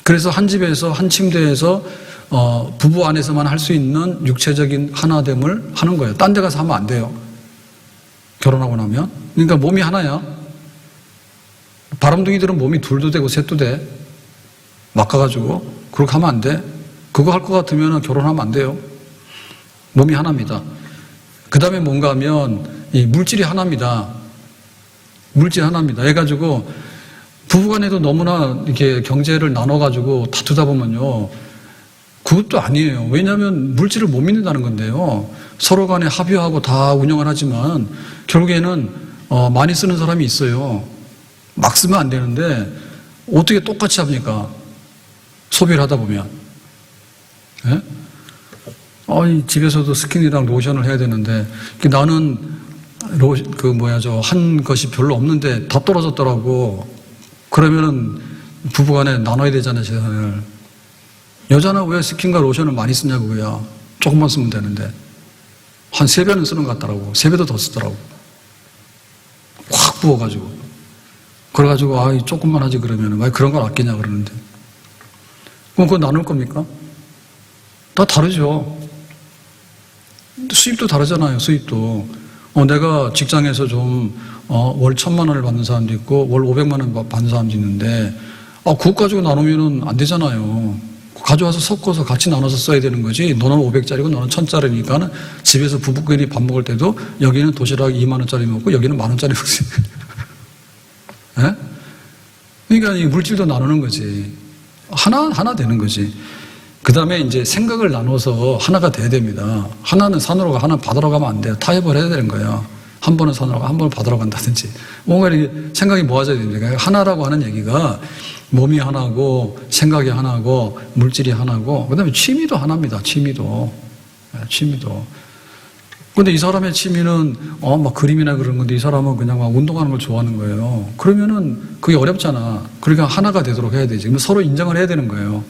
그래서 한 집에서, 한 침대에서, 부부 안에서만 할 수 있는 육체적인 하나됨을 하는 거예요. 딴 데 가서 하면 안 돼요. 결혼하고 나면. 그러니까 몸이 하나야. 바람둥이들은 몸이 둘도 되고 셋도 돼. 막 가가지고. 그렇게 하면 안 돼. 그거 할 것 같으면 결혼하면 안 돼요. 몸이 하나입니다. 그 다음에 뭔가 하면, 이 물질이 하나입니다. 물질 하나입니다. 해가지고 부부간에도 너무나 이렇게 경제를 나눠가지고 다투다 보면요, 그것도 아니에요. 왜냐하면 물질을 못 믿는다는 건데요. 서로 간에 합의하고 다 운영을 하지만 결국에는 많이 쓰는 사람이 있어요. 막 쓰면 안 되는데 어떻게 똑같이 합니까? 소비를 하다 보면. 예? 집에서도 스킨이랑 로션을 해야 되는데 나는 한 것이 별로 없는데 다 떨어졌더라고. 그러면은 부부간에 나눠야 되잖아요, 재산을. 여자는 왜 스킨과 로션을 많이 쓰냐고요. 조금만 쓰면 되는데 한 3배는 쓰는 것 같더라고. 3배도 더 쓰더라고. 확 부어가지고. 그래가지고 조금만 하지 그러면은 왜 그런 걸 아끼냐 그러는데. 그럼 그거 나눌 겁니까? 다 다르죠. 수입도 다르잖아요. 수입도. 내가 직장에서 좀 월 1,000만 원을 받는 사람도 있고 월 500만 원 받는 사람도 있는데 그거 가지고 나누면은 안 되잖아요. 가져와서 섞어서 같이 나눠서 써야 되는 거지. 너는 500짜리고 너는 1,000짜리니까 집에서 부부끼리 밥 먹을 때도 여기는 도시락 2만 원짜리 먹고 여기는 1만 원짜리 먹어요. 예? 그러니까 이 물질도 나누는 거지. 하나 되는 거지. 그 다음에 이제 생각을 나눠서 하나가 돼야 됩니다. 하나는 산으로 가, 하나는 바다로 가면 안 돼요. 타협을 해야 되는 거예요. 한 번은 산으로 가, 한 번은 바다로 간다든지. 뭔가 이렇게 생각이 모아져야 됩니다. 하나라고 하는 얘기가 몸이 하나고, 생각이 하나고, 물질이 하나고, 그 다음에 취미도 하나입니다. 취미도. 근데 이 사람의 취미는, 막 그림이나 그런 건데 이 사람은 그냥 막 운동하는 걸 좋아하는 거예요. 그러면은 그게 어렵잖아. 그러니까 하나가 되도록 해야 되지. 서로 인정을 해야 되는 거예요.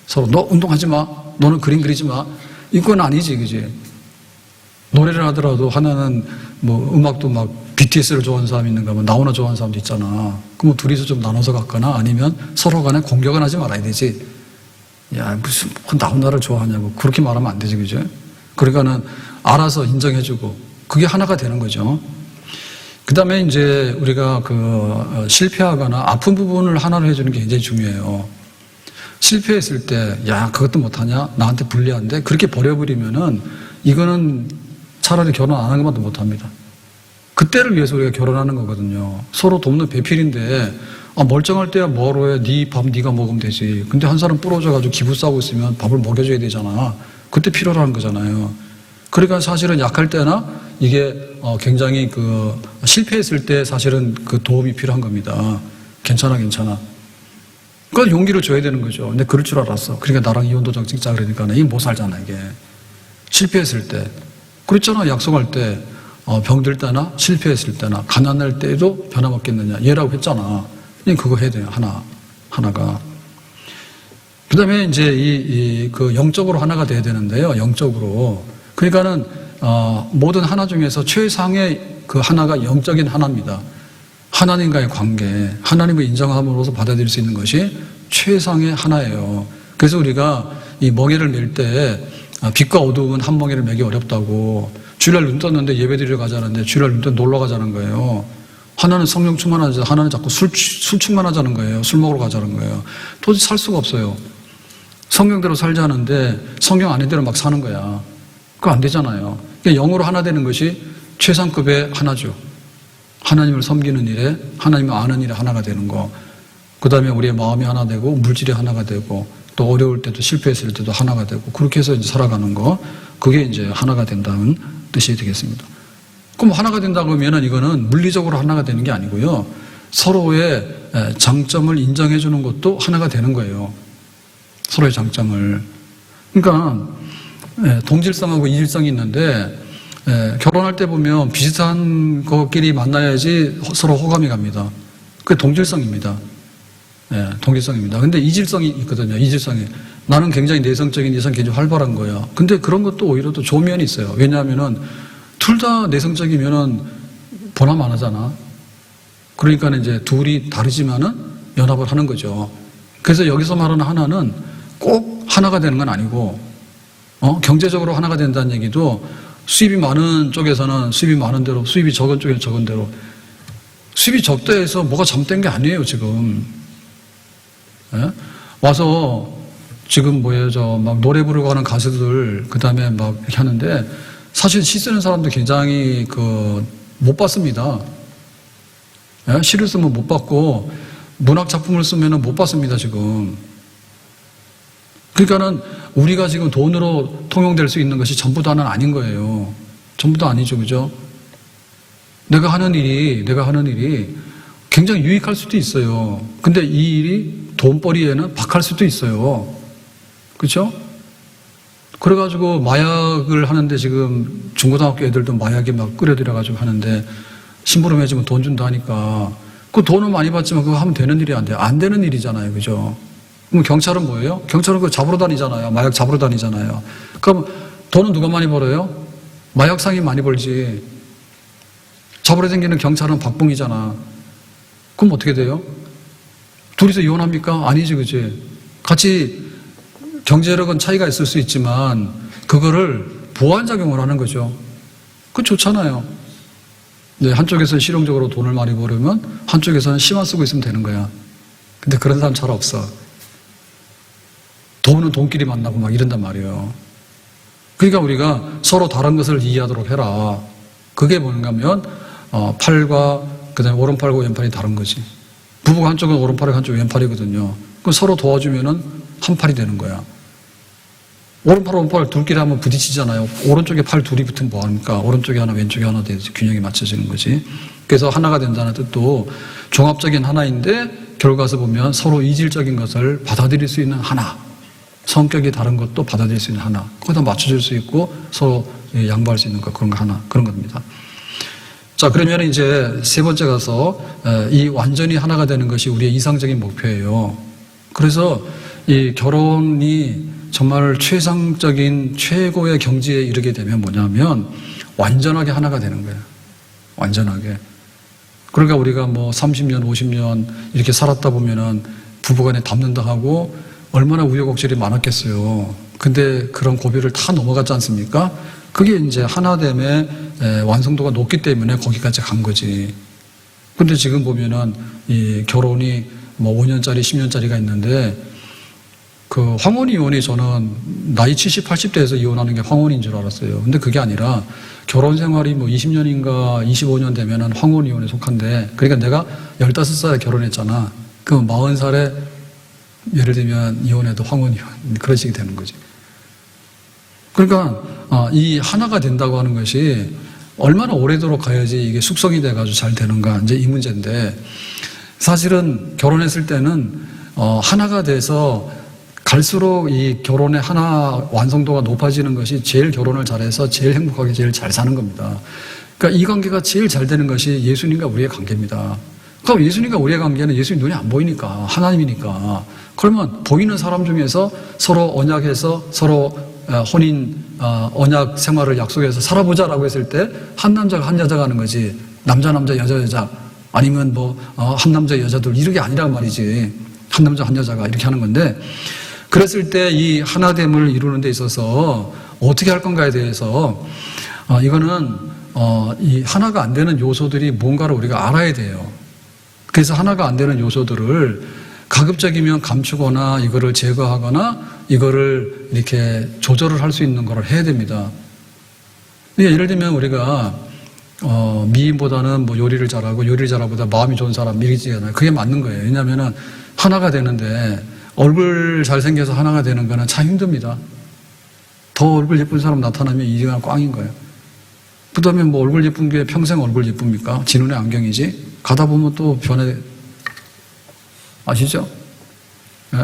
서로, 너 운동하지 마. 너는 그림 그리지 마. 이건 아니지, 그지? 노래를 하더라도 하나는 음악도 막 BTS를 좋아하는 사람이 있는가 하면 나훈아 좋아하는 사람도 있잖아. 그럼 둘이서 좀 나눠서 갔거나 아니면 서로 간에 공격은 하지 말아야 되지. 야, 무슨 나훈아를 좋아하냐고. 그렇게 말하면 안 되지, 그죠? 그러니까는 알아서 인정해주고 그게 하나가 되는 거죠. 그 다음에 이제 우리가 실패하거나 아픈 부분을 하나로 해주는 게 굉장히 중요해요. 실패했을 때, 야, 그것도 못하냐? 나한테 불리한데? 그렇게 버려버리면은 이거는 차라리 결혼 안 하는 것만도 못합니다. 그때를 위해서 우리가 결혼하는 거거든요. 서로 돕는 배필인데, 멀쩡할 때야 뭐로 해? 네 밥 네가 먹으면 되지. 근데 한 사람 부러져가지고 기부 싸고 있으면 밥을 먹여줘야 되잖아. 그때 필요로 하는 거잖아요. 그러니까 사실은 약할 때나 이게 굉장히 실패했을 때 사실은 그 도움이 필요한 겁니다. 괜찮아. 그건 용기를 줘야 되는 거죠. 근데 그럴 줄 알았어. 그러니까 나랑 이혼도장 찍자 그러니까 이게 못 살잖아, 이게. 실패했을 때. 그랬잖아, 약속할 때. 병들 때나 실패했을 때나 가난할 때에도 변함없겠느냐. 얘라고 했잖아. 그냥 그거 해야 돼요, 하나가. 그 다음에 이제 영적으로 하나가 돼야 되는데요, 영적으로. 그러니까는, 모든 하나 중에서 최상의 그 하나가 영적인 하나입니다. 하나님과의 관계, 하나님을 인정함으로써 받아들일 수 있는 것이 최상의 하나예요. 그래서 우리가 이 멍에를 맬 때 빛과 어두움은 한 멍에를 매기 어렵다고 주일날 눈 떴는데 예배드리러 가자는데 주일날 눈 떴는데 놀러 가자는 거예요. 하나는 성령 충만하자, 하나는 자꾸 술 충만하자는 거예요. 술 먹으러 가자는 거예요. 도저히 살 수가 없어요. 성경대로 살자는데 성경 아닌대로 막 사는 거야. 그거 안 되잖아요. 그러니까 영으로 하나 되는 것이 최상급의 하나죠. 하나님을 섬기는 일에, 하나님을 아는 일에 하나가 되는 거. 그 다음에 우리의 마음이 하나 되고, 물질이 하나가 되고, 또 어려울 때도 실패했을 때도 하나가 되고, 그렇게 해서 이제 살아가는 거. 그게 이제 하나가 된다는 뜻이 되겠습니다. 그럼 하나가 된다고 하면은 이거는 물리적으로 하나가 되는 게 아니고요. 서로의 장점을 인정해 주는 것도 하나가 되는 거예요. 서로의 장점을. 그러니까, 동질성하고 이질성이 있는데, 결혼할 때 보면 비슷한 것끼리 만나야지 서로 호감이 갑니다. 그게 동질성입니다. 동질성입니다. 근데 이질성이 있거든요. 이질성이. 나는 굉장히 내성적인 이상 굉장히 활발한 거예요. 근데 그런 것도 오히려 또 좋은 면이 있어요. 왜냐하면은 둘 다 내성적이면은 번함 안 하잖아. 그러니까 이제 둘이 다르지만은 연합을 하는 거죠. 그래서 여기서 말하는 하나는 꼭 하나가 되는 건 아니고, 경제적으로 하나가 된다는 얘기도 수입이 많은 쪽에서는 수입이 많은 대로, 수입이 적은 쪽에는 적은 대로. 수입이 적다 해서 뭐가 잘못된 게 아니에요, 지금. 와서 지금 막 노래 부르고 하는 가수들, 그 다음에 막 이렇게 하는데 사실 시 쓰는 사람도 굉장히 못 받습니다. 예? 시를 쓰면 못 받고 문학 작품을 쓰면 못 받습니다, 지금. 그러니까는 우리가 지금 돈으로 통용될 수 있는 것이 전부 다는 아닌 거예요. 전부 다 아니죠, 그죠? 내가 하는 일이 굉장히 유익할 수도 있어요. 근데 이 일이 돈벌이에는 박할 수도 있어요. 그렇죠? 그래가지고 마약을 하는데 지금 중고등학교 애들도 마약에 막 끌어들여가지고 하는데 심부름 해주면 돈 준다 하니까 그 돈은 많이 받지만 그거 하면 되는 일이 안 돼요. 안 되는 일이잖아요. 그죠? 그럼 경찰은 뭐예요? 경찰은 그거 잡으러 다니잖아요. 마약 잡으러 다니잖아요. 그럼 돈은 누가 많이 벌어요? 마약상이 많이 벌지. 잡으러 다니는 경찰은 박봉이잖아. 그럼 어떻게 돼요? 둘이서 이혼합니까? 아니지, 그지? 같이 경제력은 차이가 있을 수 있지만 그거를 보완작용을 하는 거죠. 그거 좋잖아요. 네, 한쪽에서는 실용적으로 돈을 많이 벌으면 한쪽에서는 시만 쓰고 있으면 되는 거야. 근데 그런 사람 잘 없어. 돈은 돈끼리 만나고 막 이런단 말이에요. 그러니까 우리가 서로 다른 것을 이해하도록 해라. 그게 뭔가 하면 팔과 그다음에 오른팔과 왼팔이 다른 거지. 부부가 한쪽은 오른팔이고 한쪽은 왼팔이거든요. 그럼 서로 도와주면은 한 팔이 되는 거야. 오른팔, 오른팔 둘끼리 한번 부딪히잖아요. 오른쪽에 팔 둘이 붙으면 뭐합니까? 오른쪽에 하나, 왼쪽에 하나 돼서 균형이 맞춰지는 거지. 그래서 하나가 된다는 뜻도 종합적인 하나인데 결과에서 보면 서로 이질적인 것을 받아들일 수 있는 하나. 성격이 다른 것도 받아들일 수 있는 하나. 거기다 맞춰줄 수 있고 서로 양보할 수 있는 것, 그런 거 하나. 그런 겁니다. 자, 그러면 이제 세 번째 가서 이 완전히 하나가 되는 것이 우리의 이상적인 목표예요. 그래서 이 결혼이 정말 최상적인 최고의 경지에 이르게 되면 뭐냐면 완전하게 하나가 되는 거예요. 완전하게. 그러니까 우리가 뭐 30년, 50년 이렇게 살았다 보면은 부부간에 담는다 하고 얼마나 우여곡절이 많았겠어요. 근데 그런 고비를 다 넘어갔지 않습니까? 그게 이제 하나됨의 완성도가 높기 때문에 거기까지 간 거지. 근데 지금 보면은 이 결혼이 뭐 5년짜리, 10년짜리가 있는데 그 황혼 이혼이 저는 나이 70, 80대에서 이혼하는 게 황혼인 줄 알았어요. 근데 그게 아니라 결혼 생활이 뭐 20년인가 25년 되면은 황혼 이혼에 속한데, 그러니까 내가 15살에 결혼했잖아. 그럼 40살에 예를 들면 이혼해도 황혼 이혼 그런 식이 되는 거지. 그러니까 이 하나가 된다고 하는 것이 얼마나 오래도록 가야지 이게 숙성이 돼가지고 잘 되는가, 이제 이 문제인데, 사실은 결혼했을 때는 하나가 돼서 갈수록 이 결혼의 하나 완성도가 높아지는 것이 제일 결혼을 잘해서 제일 행복하게 제일 잘 사는 겁니다. 그러니까 이 관계가 제일 잘 되는 것이 예수님과 우리의 관계입니다. 그럼 예수님과 우리의 관계는 예수님 눈이 안 보이니까, 하나님이니까. 그러면 보이는 사람 중에서 서로 언약해서 서로 혼인 언약 생활을 약속해서 살아보자라고 했을 때 한 남자가 한 여자가 하는 거지, 남자 여자 여자 아니면 뭐 한 남자 여자들 이렇게 아니란 말이지. 한 남자 한 여자가 이렇게 하는 건데, 그랬을 때 이 하나됨을 이루는 데 있어서 어떻게 할 건가에 대해서 이거는 이 하나가 안 되는 요소들이 뭔가를 우리가 알아야 돼요. 그래서 하나가 안 되는 요소들을 가급적이면 감추거나 이거를 제거하거나 이거를 이렇게 조절을 할 수 있는 걸 해야 됩니다. 예를 들면 우리가 미인보다는 뭐 요리를 잘하고 요리를 잘하보다 마음이 좋은 사람 미리지잖아요. 그게 맞는 거예요. 왜냐하면은 하나가 되는데 얼굴 잘생겨서 하나가 되는 거는 참 힘듭니다. 더 얼굴 예쁜 사람 나타나면 이가 꽝인 거예요. 그 다음에 뭐 얼굴 예쁜 게 평생 얼굴 예쁩니까? 진운의 안경이지. 가다 보면 또 변해. 아시죠? 네?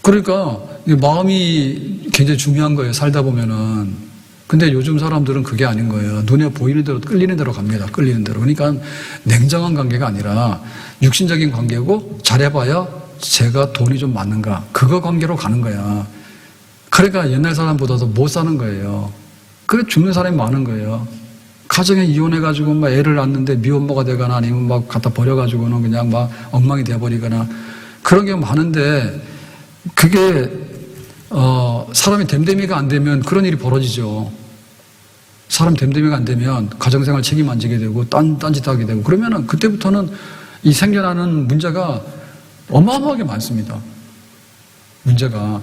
그러니까 마음이 굉장히 중요한 거예요. 살다 보면은. 근데 요즘 사람들은 그게 아닌 거예요. 눈에 보이는 대로 끌리는 대로 갑니다. 끌리는 대로. 그러니까 냉정한 관계가 아니라 육신적인 관계고, 잘해봐야 제가 돈이 좀 맞는가, 그거 관계로 가는 거야. 그러니까 옛날 사람보다도 못 사는 거예요. 그래 죽는 사람이 많은 거예요. 가정에 이혼해가지고 막 애를 낳는데 미혼모가 되거나 아니면 막 갖다 버려가지고는 그냥 막 엉망이 돼버리거나 그런 게 많은데, 그게 사람이 됨됨이가 안 되면 그런 일이 벌어지죠. 사람 됨됨이가 안 되면 가정생활 책임 안 지게 되고 딴짓하게 되고, 그러면은 그때부터는 이 생겨나는 문제가 어마어마하게 많습니다. 문제가.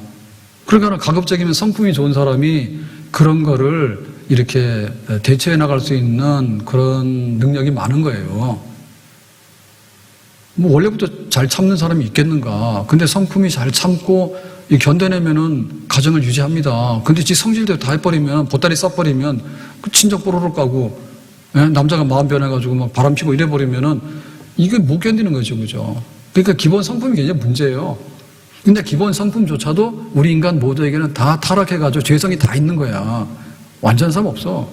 그러니까 가급적이면 성품이 좋은 사람이 그런 거를 이렇게 대처해 나갈 수 있는 그런 능력이 많은 거예요. 뭐 원래부터 잘 참는 사람이 있겠는가. 근데 성품이 잘 참고 견뎌내면은 가정을 유지합니다. 근데 지 성질대로 다 해버리면, 보따리 싸버리면 그 친정 뽀로로 까고, 예? 남자가 마음 변해가지고 막 바람 피고 이래버리면은 이게 못 견디는 거죠. 그죠? 그러니까 기본 성품이 굉장히 문제예요. 근데 기본 성품조차도 우리 인간 모두에게는 다 타락해가지고 죄성이 다 있는 거야. 완전한 사람 없어.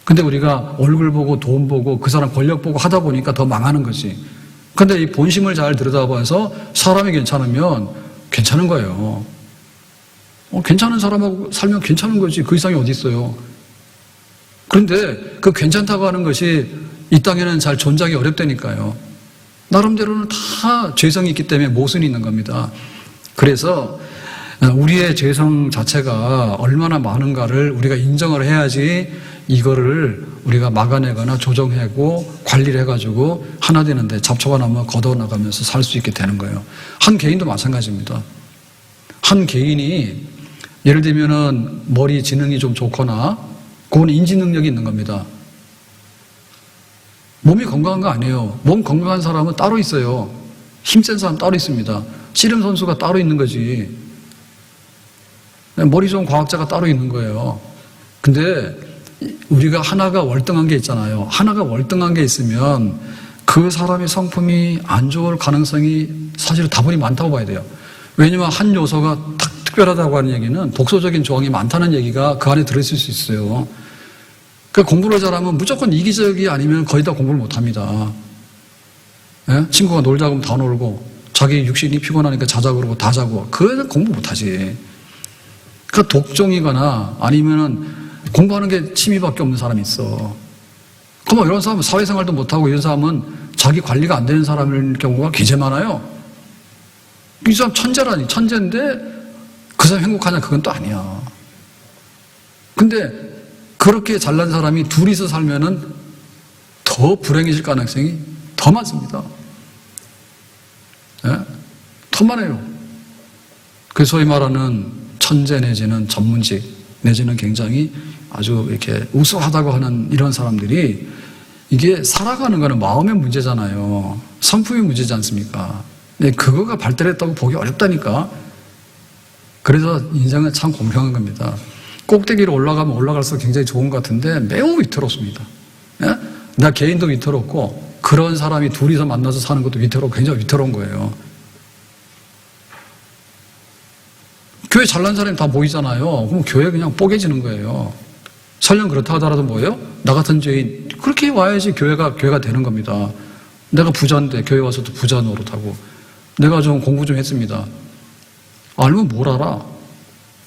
근데 우리가 얼굴 보고 돈 보고 그 사람 권력 보고 하다 보니까 더 망하는 거지. 근데 이 본심을 잘 들여다봐서 사람이 괜찮으면 괜찮은 거예요. 괜찮은 사람하고 살면 괜찮은 거지. 그 이상이 어디 있어요. 그런데 그 괜찮다고 하는 것이 이 땅에는 잘 존재하기 어렵다니까요. 나름대로는 다 죄성이 있기 때문에 모순이 있는 겁니다. 그래서 우리의 죄성 자체가 얼마나 많은가를 우리가 인정을 해야지 이거를 우리가 막아내거나 조정하고 관리를 해가지고 하나 되는데 잡초가 나면 걷어나가면서 살 수 있게 되는 거예요. 한 개인도 마찬가지입니다. 한 개인이 예를 들면은 머리 지능이 좀 좋거나 그건 인지 능력이 있는 겁니다. 몸이 건강한 거 아니에요. 몸 건강한 사람은 따로 있어요. 힘센 사람 따로 있습니다. 씨름 선수가 따로 있는 거지. 머리 좋은 과학자가 따로 있는 거예요. 근데 우리가 하나가 월등한 게 있잖아요. 하나가 월등한 게 있으면 그 사람의 성품이 안 좋을 가능성이 사실 다분히 많다고 봐야 돼요. 왜냐면 한 요소가 특별하다고 하는 얘기는 독소적인 조항이 많다는 얘기가 그 안에 들어있을 수 있어요. 그러니까 공부를 잘하면 무조건 이기적이 아니면 거의 다 공부를 못합니다. 예? 친구가 놀자고 하면 다 놀고 자기 육신이 피곤하니까 자자 그러고 다 자고 그거는 공부 못하지. 그러니까 독종이거나 아니면은 공부하는 게 취미밖에 없는 사람이 있어. 그럼 이런 사람은 사회생활도 못하고 이런 사람은 자기 관리가 안 되는 사람일 경우가 굉장히 많아요. 이 사람 천재라니. 천재인데 그 사람 행복하냐? 그건 또 아니야. 근데 그렇게 잘난 사람이 둘이서 살면은 더 불행해질 가능성이 더 많습니다. 예? 더 많아요. 그래서 소위 말하는 천재 내지는 전문직 내지는 굉장히 아주 이렇게 우수하다고 하는 이런 사람들이 이게 살아가는 거는 마음의 문제잖아요. 성품의 문제지 않습니까? 근데 그거가 발달했다고 보기 어렵다니까. 그래서 인생은 참 공평한 겁니다. 꼭대기로 올라가면 올라갈수록 굉장히 좋은 것 같은데 매우 위태롭습니다. 예? 나 개인도 위태롭고 그런 사람이 둘이서 만나서 사는 것도 위태롭고 굉장히 위태로운 거예요. 교회 잘난 사람이 다 모이잖아요. 그럼 교회 그냥 뽀개지는 거예요. 설령 그렇다 하더라도 뭐예요? 나 같은 죄인 그렇게 와야지 교회가 되는 겁니다. 내가 부자인데 교회 와서도 부자 노릇하고 내가 좀 공부 좀 했습니다. 알면 뭘 알아?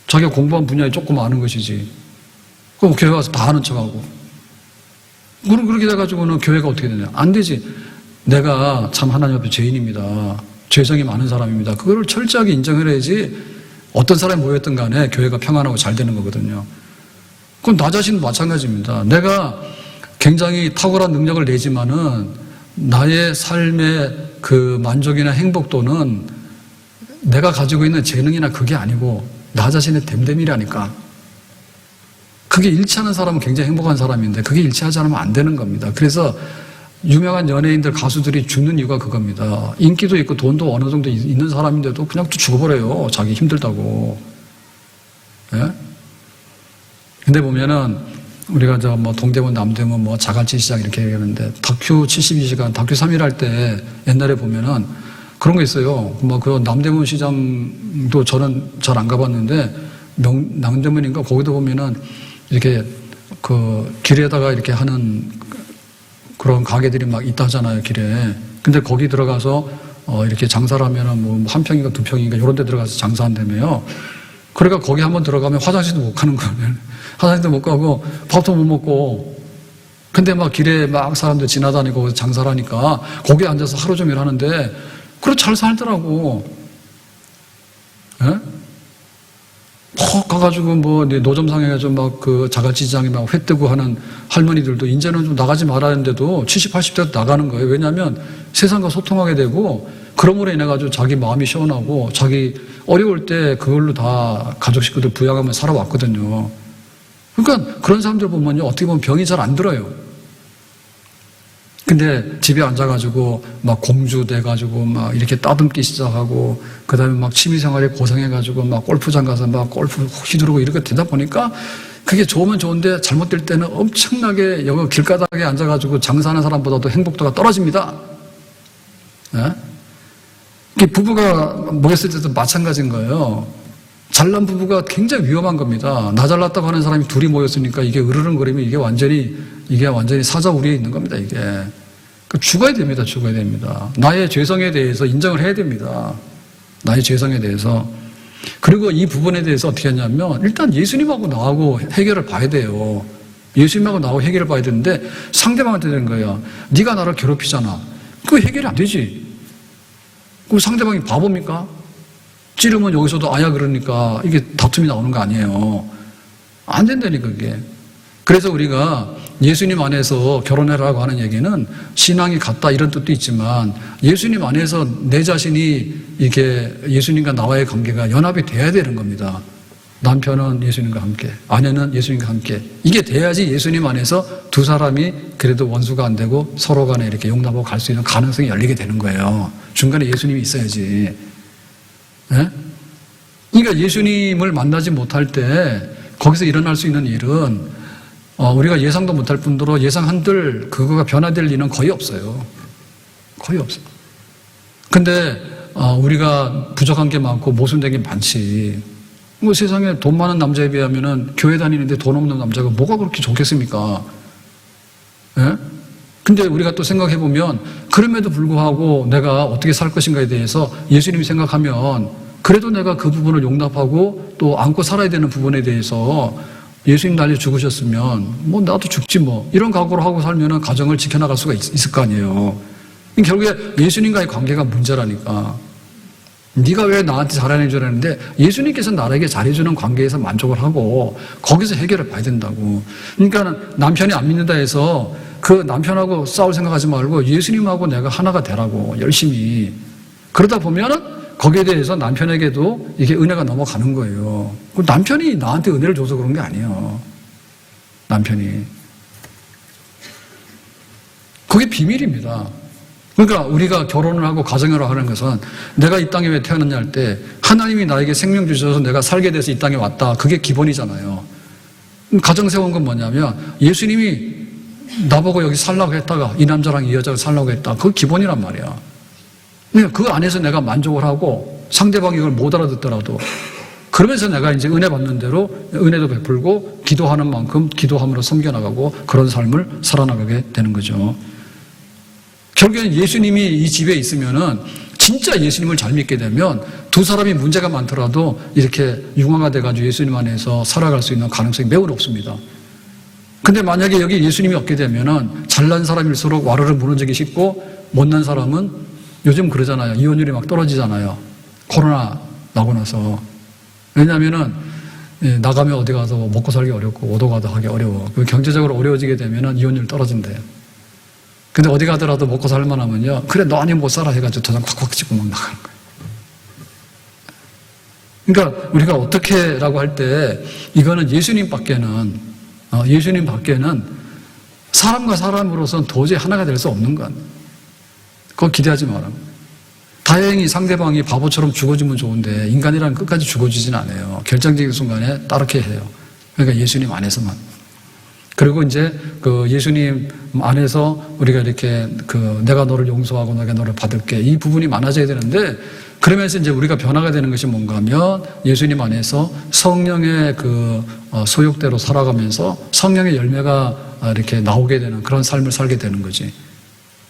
자기가 공부한 분야에 조금 아는 것이지. 그럼 교회 와서 다 아는 척하고. 그럼 그렇게 돼가지고는 교회가 어떻게 되냐? 안 되지. 내가 참 하나님 앞에 죄인입니다. 죄성이 많은 사람입니다. 그거를 철저하게 인정을 해야지 어떤 사람이 모였든 간에 교회가 평안하고 잘 되는 거거든요. 그건 나 자신도 마찬가지입니다. 내가 굉장히 탁월한 능력을 내지만은 나의 삶의 그 만족이나 행복도는 내가 가지고 있는 재능이나 그게 아니고 나 자신의 됨됨이라니까. 그게 일치하는 사람은 굉장히 행복한 사람인데 그게 일치하지 않으면 안 되는 겁니다. 그래서 유명한 연예인들, 가수들이 죽는 이유가 그겁니다. 인기도 있고 돈도 어느 정도 있는 사람인데도 그냥 또 죽어버려요. 자기 힘들다고. 예? 근데 보면은 우리가 동대문, 남대문, 자갈치 시장 이렇게 얘기하는데 다큐 72시간, 다큐 3일 할 때 옛날에 보면은 그런 거 있어요. 그 남대문 시장도 저는 잘 안 가봤는데 남대문인가 거기도 보면은 이렇게 그 길에다가 이렇게 하는 그런 가게들이 막 있다 하잖아요, 길에. 근데 거기 들어가서 이렇게 장사를 하면은 한 평인가 두 평인가 이런 데 들어가서 장사한다며요. 그러니까 거기 한번 들어가면 화장실도 못 가는 거예요. 화장실도 못 가고 밥도 못 먹고. 근데 막 길에 막 사람들 지나다니고 장사를 하니까 거기에 앉아서 하루 종일 하는데 그래 잘 살더라고. 예? 가가지고 노점상에 가서 막 그 자갈치장에 막 회 뜨고 하는 할머니들도 이제는 좀 나가지 말아야 하는데도 70, 80대도 나가는 거예요. 왜냐하면 세상과 소통하게 되고 그럼으로 인해 가지고 자기 마음이 시원하고 자기 어려울 때 그걸로 다 가족 식구들 부양하며 살아왔거든요. 그러니까 그런 사람들 보면요 어떻게 보면 병이 잘 안 들어요. 근데 집에 앉아가지고 막 공주 돼가지고 막 이렇게 따듬기 시작하고 그 다음에 막 취미생활에 고생해가지고 막 골프장 가서 막 골프 휘두르고 이렇게 되다 보니까 그게 좋으면 좋은데 잘못될 때는 엄청나게 여기 길가닥에 앉아가지고 장사하는 사람보다도 행복도가 떨어집니다. 네? 부부가 모였을 때도 마찬가지인 거예요. 잘난 부부가 굉장히 위험한 겁니다. 나 잘났다고 하는 사람이 둘이 모였으니까 이게 으르렁거리면 이게 완전히 사자우리에 있는 겁니다, 이게. 죽어야 됩니다, 죽어야 됩니다. 나의 죄성에 대해서 인정을 해야 됩니다. 나의 죄성에 대해서. 그리고 이 부분에 대해서 어떻게 하냐면, 일단 예수님하고 나하고 해결을 봐야 돼요. 예수님하고 나하고 해결을 봐야 되는데, 상대방한테 되는 거예요. 네가 나를 괴롭히잖아. 그거 해결이 안 되지. 그 상대방이 바보입니까? 찌르면 여기서도 아야 그러니까 이게 다툼이 나오는 거 아니에요. 안 된다니까, 그게. 그래서 우리가 예수님 안에서 결혼해라고 하는 얘기는 신앙이 같다 이런 뜻도 있지만 예수님 안에서 내 자신이 이게 예수님과 나와의 관계가 연합이 돼야 되는 겁니다. 남편은 예수님과 함께, 아내는 예수님과 함께. 이게 돼야지 예수님 안에서 두 사람이 그래도 원수가 안 되고 서로 간에 이렇게 용납하고 갈 수 있는 가능성이 열리게 되는 거예요. 중간에 예수님이 있어야지. 네? 그러니까 예수님을 만나지 못할 때 거기서 일어날 수 있는 일은 우리가 예상도 못할 뿐더러 예상한들 그거가 변화될 일은 거의 없어요. 거의 없어요. 근데 우리가 부족한 게 많고 모순된 게 많지. 뭐 세상에 돈 많은 남자에 비하면은 교회 다니는데 돈 없는 남자가 뭐가 그렇게 좋겠습니까? 예? 근데 우리가 또 생각해 보면 그럼에도 불구하고 내가 어떻게 살 것인가에 대해서 예수님이 생각하면 그래도 내가 그 부분을 용납하고 또 안고 살아야 되는 부분에 대해서 예수님 날려 죽으셨으면 뭐 나도 죽지 뭐 이런 각오로 하고 살면은 가정을 지켜나갈 수가 있을 거 아니에요. 결국에 예수님과의 관계가 문제라니까. 네가 왜 나한테 잘하는 줄 알았는데 예수님께서 나에게 잘해주는 관계에서 만족을 하고 거기서 해결을 봐야 된다고. 그러니까 남편이 안 믿는다 해서 그 남편하고 싸울 생각하지 말고 예수님하고 내가 하나가 되라고 열심히. 그러다 보면은 거기에 대해서 남편에게도 이게 은혜가 넘어가는 거예요. 남편이 나한테 은혜를 줘서 그런 게 아니에요. 남편이. 그게 비밀입니다. 그러니까 우리가 결혼을 하고 가정을 하는 것은 내가 이 땅에 왜 태어났냐 할 때 하나님이 나에게 생명 주셔서 내가 살게 돼서 이 땅에 왔다. 그게 기본이잖아요. 가정 세운 건 뭐냐면 예수님이 나보고 여기 살라고 했다가 이 남자랑 이 여자가 살라고 했다. 그거 기본이란 말이야. 그 안에서 내가 만족을 하고 상대방이 이걸 못 알아듣더라도 그러면서 내가 이제 은혜 받는 대로 은혜도 베풀고 기도하는 만큼 기도함으로 섬겨나가고 그런 삶을 살아나가게 되는 거죠. 결국에는 예수님이 이 집에 있으면은 진짜 예수님을 잘 믿게 되면 두 사람이 문제가 많더라도 이렇게 융화가 돼가지고 예수님 안에서 살아갈 수 있는 가능성이 매우 높습니다. 근데 만약에 여기 예수님이 없게 되면은 잘난 사람일수록 와르르 무너지기 쉽고 못난 사람은 요즘 그러잖아요. 이혼율이 막 떨어지잖아요. 코로나 나고 나서. 왜냐면은 나가면 어디 가서 먹고 살기 어렵고 오도 가도 하기 어려워. 경제적으로 어려워지게 되면은 이혼율 떨어진대요. 근데 어디 가더라도 먹고 살만하면요. 그래 너 아니면 못 살아 해가지고 도장 콱콱 찍고 막 나가는 거예요. 그러니까 우리가 어떻게라고 할 때 이거는 예수님 밖에는 사람과 사람으로서는 도저히 하나가 될 수 없는 건 그거 기대하지 마라. 다행히 상대방이 바보처럼 죽어주면 좋은데 인간이란 끝까지 죽어주진 않아요. 결정적인 순간에 따르게 해요. 그러니까 예수님 안에서만. 그리고 이제 그 예수님 안에서 우리가 이렇게 내가 너를 용서하고 내가 너를 받을게 이 부분이 많아져야 되는데 그러면서 이제 우리가 변화가 되는 것이 뭔가 하면 예수님 안에서 성령의 소욕대로 살아가면서 성령의 열매가 이렇게 나오게 되는 그런 삶을 살게 되는 거지.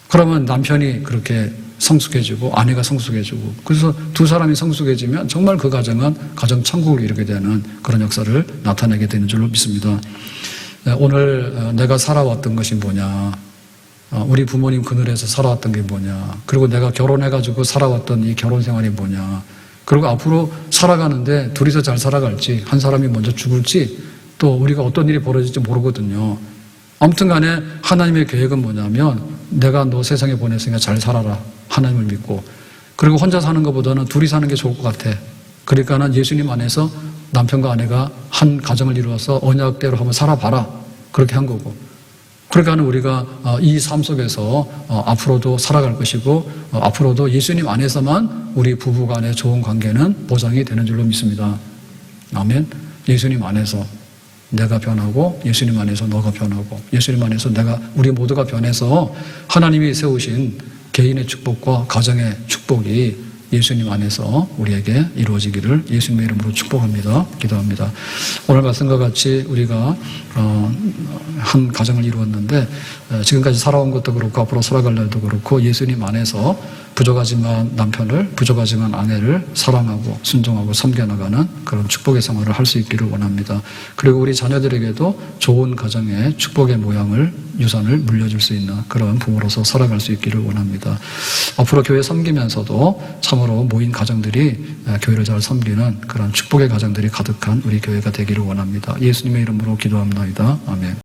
그러면 남편이 그렇게 성숙해지고 아내가 성숙해지고 그래서 두 사람이 성숙해지면 정말 그 가정은 가정 천국을 이루게 되는 그런 역사를 나타내게 되는 줄로 믿습니다. 오늘 내가 살아왔던 것이 뭐냐, 우리 부모님 그늘에서 살아왔던 게 뭐냐, 그리고 내가 결혼해가지고 살아왔던 이 결혼 생활이 뭐냐, 그리고 앞으로 살아가는데 둘이서 잘 살아갈지 한 사람이 먼저 죽을지 또 우리가 어떤 일이 벌어질지 모르거든요. 아무튼 간에 하나님의 계획은 뭐냐면 내가 너 세상에 보냈으니까 잘 살아라. 하나님을 믿고. 그리고 혼자 사는 것보다는 둘이 사는 게 좋을 것 같아. 그러니까는 예수님 안에서 남편과 아내가 한 가정을 이루어서 언약대로 한번 살아봐라. 그렇게 한 거고. 그러니까 우리가 이 삶 속에서 앞으로도 살아갈 것이고 앞으로도 예수님 안에서만 우리 부부 간의 좋은 관계는 보장이 되는 줄로 믿습니다. 아멘. 예수님 안에서 내가 변하고 예수님 안에서 너가 변하고 예수님 안에서 우리 모두가 변해서 하나님이 세우신 개인의 축복과 가정의 축복이 예수님 안에서 우리에게 이루어지기를 예수님의 이름으로 축복합니다. 기도합니다. 오늘 말씀과 같이 우리가 한 가정을 이루었는데 지금까지 살아온 것도 그렇고 앞으로 살아갈 날도 그렇고 예수님 안에서 부족하지만 남편을 부족하지만 아내를 사랑하고 순종하고 섬겨나가는 그런 축복의 생활을 할 수 있기를 원합니다. 그리고 우리 자녀들에게도 좋은 가정의 축복의 모양을 유산을 물려줄 수 있는 그런 부모로서 살아갈 수 있기를 원합니다. 앞으로 교회 섬기면서도 참으로 모인 가정들이 교회를 잘 섬기는 그런 축복의 가정들이 가득한 우리 교회가 되기를 원합니다. 예수님의 이름으로 기도합니다. 아멘.